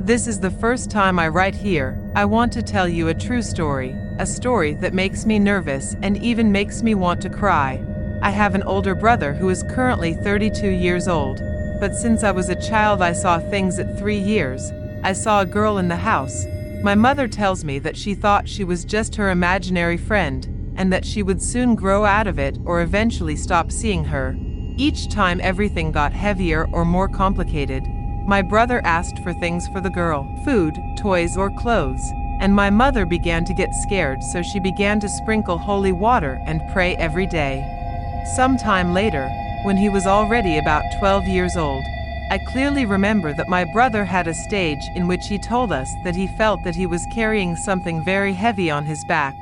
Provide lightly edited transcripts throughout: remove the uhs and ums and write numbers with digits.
This is the first time I write here. I want to tell you a true story, a story that makes me nervous and even makes me want to cry. I have an older brother who is currently 32 years old, but since I was a child I saw things at 3 years. I saw a girl in the house. My mother tells me that she thought she was just her imaginary friend, and that she would soon grow out of it or eventually stop seeing her. Each time everything got heavier or more complicated, my brother asked for things for the girl, food, toys or clothes, and my mother began to get scared, so she began to sprinkle holy water and pray every day. Sometime later, when he was already about 12 years old, I clearly remember that my brother had a stage in which he told us that he felt that he was carrying something very heavy on his back.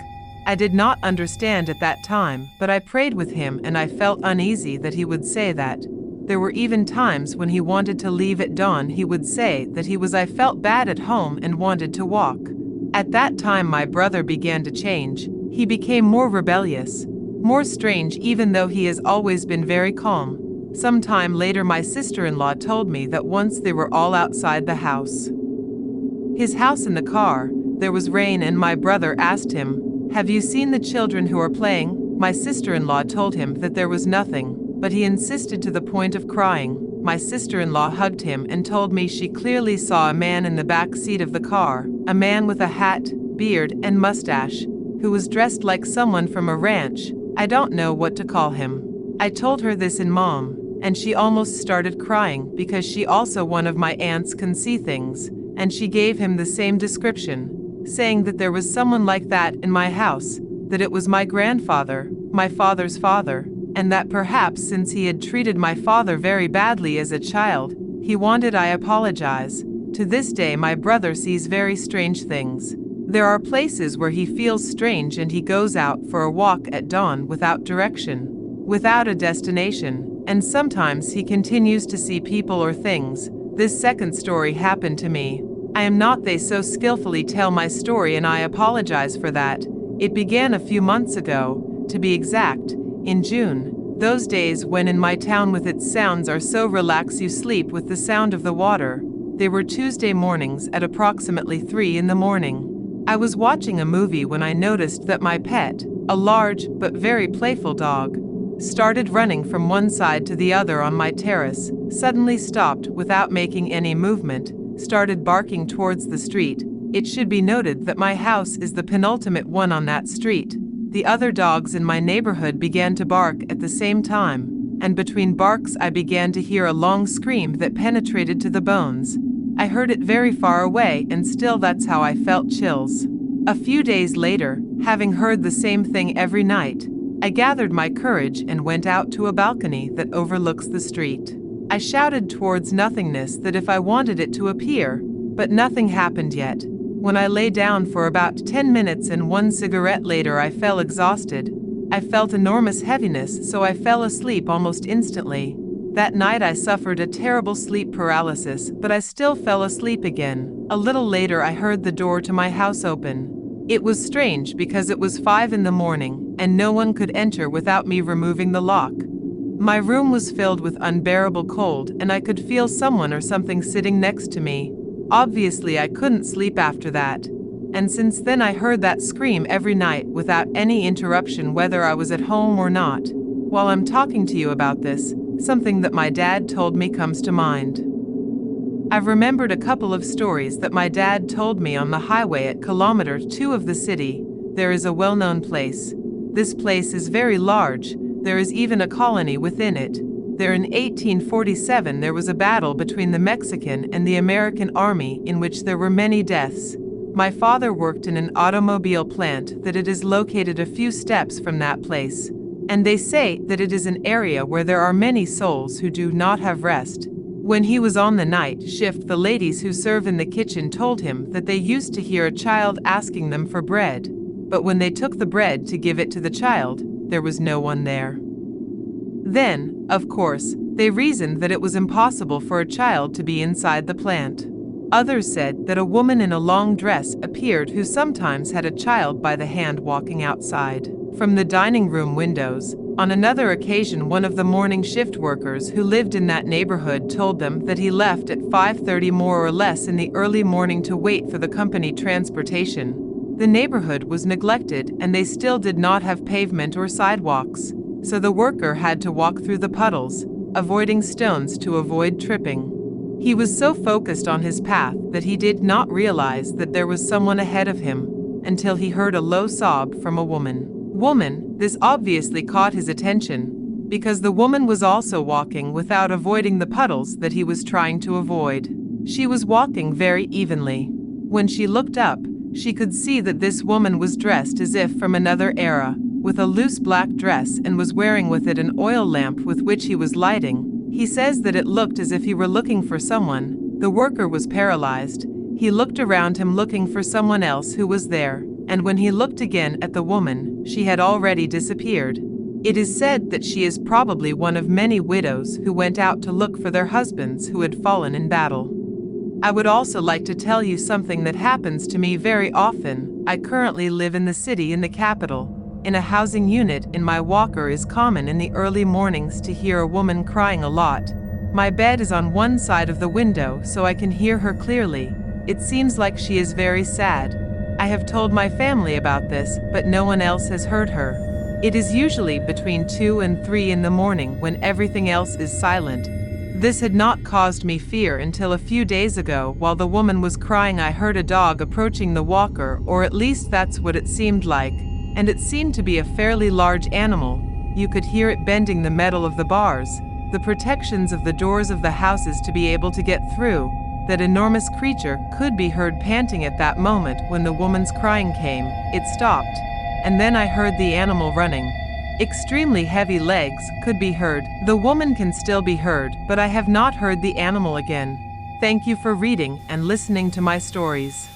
I did not understand at that time, but I prayed with him and I felt uneasy that he would say that. There were even times when he wanted to leave at dawn. He would say that I felt bad at home and wanted to walk. At that time my brother began to change. He became more rebellious, more strange, even though he has always been very calm. Sometime later my sister-in-law told me that once they were all outside the house. His house in the car, there was rain and my brother asked him, "Have you seen the children who are playing?" My sister-in-law told him that there was nothing, but he insisted to the point of crying. My sister-in-law hugged him and told me she clearly saw a man in the back seat of the car, a man with a hat, beard, and mustache, who was dressed like someone from a ranch. I don't know what to call him. I told her this in Mom, and she almost started crying because she also one of my aunts can see things, and she gave him the same description, saying that there was someone like that in my house, that it was my grandfather, my father's father, and that perhaps since he had treated my father very badly as a child, he wanted I apologize. To this day my brother sees very strange things. There are places where he feels strange and he goes out for a walk at dawn without direction, without a destination, and sometimes he continues to see people or things. This second story happened to me. I am not they so skillfully tell my story and I apologize for that. It began a few months ago, to be exact, in June. Those days when in my town with its sounds are so relaxed you sleep with the sound of the water. They were Tuesday mornings at approximately 3 in the morning. I was watching a movie when I noticed that my pet, a large but very playful dog, started running from one side to the other on my terrace, suddenly stopped without making any movement, started barking towards the street. It should be noted that my house is the penultimate one on that street. The other dogs in my neighborhood began to bark at the same time, and between barks I began to hear a long scream that penetrated to the bones. I heard it very far away and still that's how I felt chills. A few days later, having heard the same thing every night, I gathered my courage and went out to a balcony that overlooks the street. I shouted towards nothingness that if I wanted it to appear, but nothing happened yet. When I lay down for about 10 minutes and 1 cigarette later I fell exhausted. I felt enormous heaviness, so I fell asleep almost instantly. That night I suffered a terrible sleep paralysis, but I still fell asleep again. A little later I heard the door to my house open. It was strange because it was 5 in the morning, and no one could enter without me removing the lock. My room was filled with unbearable cold, and I could feel someone or something sitting next to me. Obviously I couldn't sleep after that, and since then I heard that scream every night without any interruption whether I was at home or not. While I'm talking to you about this, something that my dad told me comes to mind. I've remembered a couple of stories that my dad told me on the highway at kilometer 2 of the city. There is a well-known place. This place is very large. There is even a colony within it. There in 1847 there was a battle between the Mexican and the American army in which there were many deaths. My father worked in an automobile plant that it is located a few steps from that place, and they say that it is an area where there are many souls who do not have rest. When he was on the night shift, the ladies who serve in the kitchen told him that they used to hear a child asking them for bread, but when they took the bread to give it to the child, there was no one there. Then, of course, they reasoned that it was impossible for a child to be inside the plant. Others said that a woman in a long dress appeared who sometimes had a child by the hand walking outside. From the dining room windows, On another occasion, one of the morning shift workers who lived in that neighborhood told them that he left at 5:30 more or less in the early morning to wait for the company transportation. The neighborhood was neglected and they still did not have pavement or sidewalks, so the worker had to walk through the puddles, avoiding stones to avoid tripping. He was so focused on his path that he did not realize that there was someone ahead of him until he heard a low sob from a woman. This obviously caught his attention, because the woman was also walking without avoiding the puddles that he was trying to avoid. She was walking very evenly. When she looked up, she could see that this woman was dressed as if from another era, with a loose black dress, and was wearing with it an oil lamp with which he was lighting. He says that it looked as if he were looking for someone. The worker was paralyzed. He looked around him looking for someone else who was there, and when he looked again at the woman, she had already disappeared. It is said that she is probably one of many widows who went out to look for their husbands who had fallen in battle. I would also like to tell you something that happens to me very often. I currently live in the city, in the capital. In a housing unit, in my walker is common in the early mornings to hear a woman crying a lot. My bed is on one side of the window, so I can hear her clearly. It seems like she is very sad. I have told my family about this, but no one else has heard her. It is usually between 2 and 3 in the morning when everything else is silent. This had not caused me fear until a few days ago. While the woman was crying, I heard a dog approaching the walker, or at least that's what it seemed like, and it seemed to be a fairly large animal. You could hear it bending the metal of the bars, the protections of the doors of the houses to be able to get through. That enormous creature could be heard panting at that moment. When the woman's crying came, it stopped, and then I heard the animal running. Extremely heavy legs could be heard. The woman can still be heard, but I have not heard the animal again. Thank you for reading and listening to my stories.